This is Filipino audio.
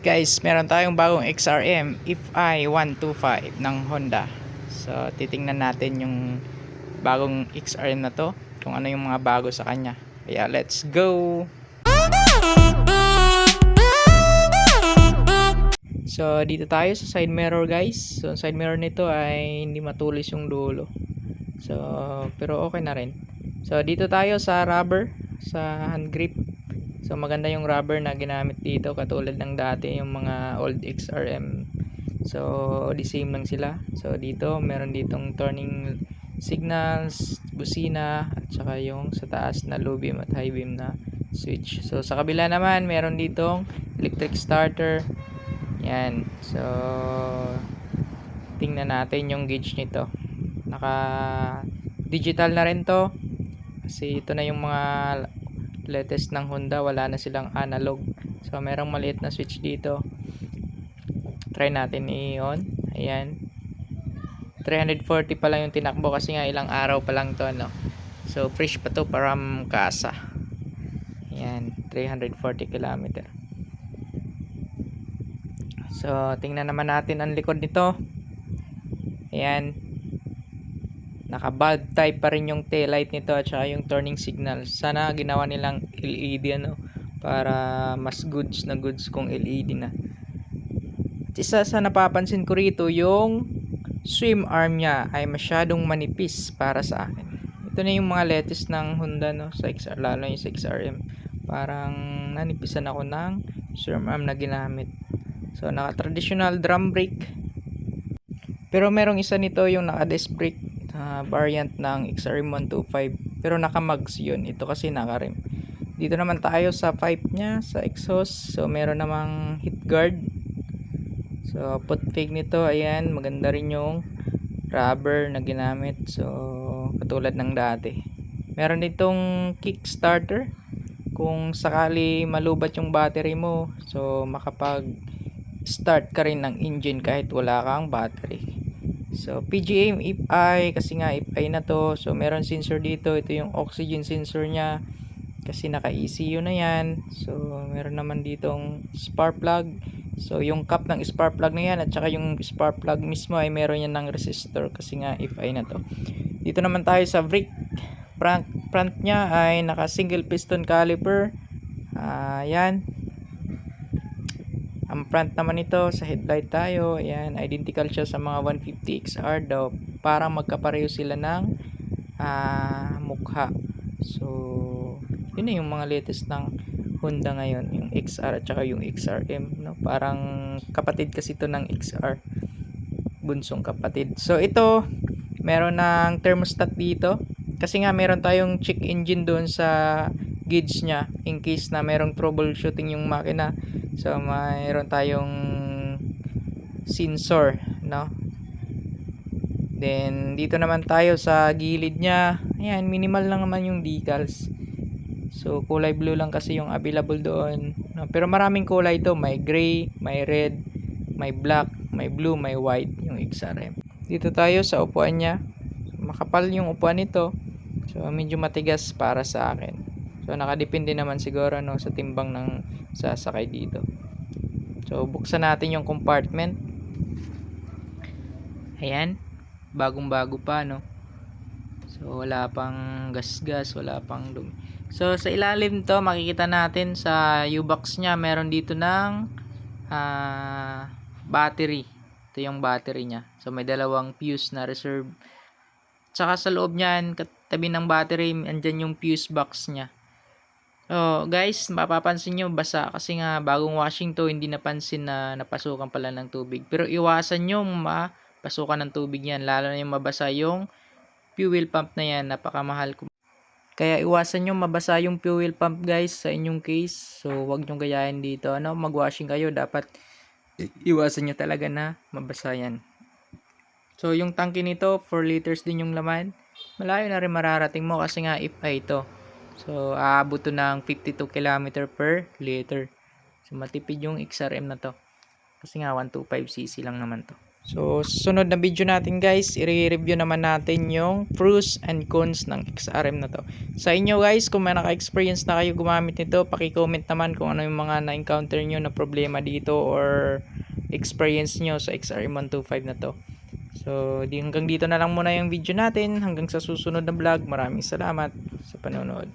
Guys, meron tayong bagong XRM FI 125 ng Honda. So titingnan natin yung bagong XRM na to, kung ano yung mga bago sa kanya. Kaya let's go. So dito tayo sa side mirror guys. So side mirror nito ay hindi matulis yung dulo. So pero okay na rin. So dito tayo sa rubber, sa hand grip. So maganda yung rubber na ginamit dito, katulad ng dati yung mga old XRM. So the same lang sila. So dito meron ditong turning signals, busina, at saka yung sa taas na low beam at high beam na switch. So sa kabila naman meron ditong electric starter. Yan. So tingnan natin yung gauge nito. Naka digital na rin to. Kasi ito na yung mga latest ng Honda, wala na silang analog. So merong maliit na switch dito. Try natin i-on. Ayan. 340 pa lang yung tinakbo kasi nga ilang araw pa lang to, no. So fresh pa to from kasa. Ayan, 340 km. So tingnan naman natin ang likod nito. Ayan. Naka bulb type pa rin yung taillight nito at saka yung turning signal. Sana ginawa nilang LED, ano, para mas goods na goods kung LED na. At isa sa napapansin ko rito, yung swim arm niya ay masyadong manipis para sa akin. Ito na yung mga latest ng Honda, no, sa XR, lalo yung sa XRM. Parang nanipisan ako ng swim arm na ginamit. So naka traditional drum brake. Pero merong isa nito yung naka disc brake, variant ng XRM 125, pero naka-mags yun. Ito kasi naka-rim. Dito naman tayo sa pipe nya, sa exhaust. So meron namang heat guard. So put fake nito, ayan, maganda rin yung rubber na ginamit. So katulad ng dati. Meron ditong kickstarter. Kung sakali malubat yung battery mo, so makapag start ka rin ng engine kahit wala kang battery. So PGA FI, kasi nga FI na to. So meron sensor dito. Ito yung oxygen sensor nya, kasi naka ECU na yan. So meron naman ditong spark plug. So yung cap ng spark plug na yan at saka yung spark plug mismo ay meron yan ng resistor, kasi nga FI na to. Dito naman tayo sa brake. Front nya ay naka single piston caliper. Yan. Ang front naman ito, sa headlight tayo, ayan, identical siya sa mga 150 XR daw. Parang magkapareho sila ng mukha. So yun na yung mga latest ng Honda ngayon, yung XR at saka yung XRM, no? Parang kapatid kasi ito ng XR, bunsong kapatid. So ito, meron ng thermostat dito, kasi nga meron tayong check engine doon sa gauge nya in case na merong troubleshooting yung makina. So mayroon tayong sensor, no. Then dito naman tayo sa gilid nya. Ayan, minimal lang naman yung decals. So kulay blue lang kasi yung available doon, no? Pero maraming kulay to, may gray, may red, may black, may blue, may white yung XRM. Dito tayo sa upuan nya. Makapal yung upuan nito. So medyo matigas para sa akin. So nakadepende naman siguro, no, sa timbang ng sasakay dito. So buksan natin yung compartment. Ayan, bagong-bago pa, no. So wala pang gas-gas, wala pang dumi. So sa ilalim to, makikita natin sa U-box nya, meron dito ng battery. Ito yung battery nya. So may dalawang fuse na reserve. Tsaka sa loob niyan, katabi ng battery, andyan yung fuse box nya. Oh, guys, mapapansin nyo basa kasi nga bagong washing to, hindi napansin na napasukan pala ng tubig. Pero iwasan nyo mapasukan ng tubig yan, lalo na yung mabasa yung fuel pump na yan, napakamahal. Kaya iwasan nyo mabasa yung fuel pump, guys, sa inyong case. So wag nyo gayahin dito, ano, mag-washing kayo, dapat iwasan nyo talaga na mabasa yan. So yung tangke nito, 4 liters din yung laman. Malayo na rin mararating mo kasi nga FI ito. So aabot to ng 52 km per liter. So matipid yung XRM na to, kasi nga 125cc lang naman to. So, susunod na video natin guys, i-review naman natin yung pros and cons ng XRM na to. Sa inyo guys, kung may naka-experience na kayo gumamit nito, paki-comment naman kung ano yung mga na-encounter nyo na problema dito or experience nyo sa XRM 125 na to. So, hanggang dito na lang muna yung video natin. Hanggang sa susunod na vlog. Maraming salamat sa panonood.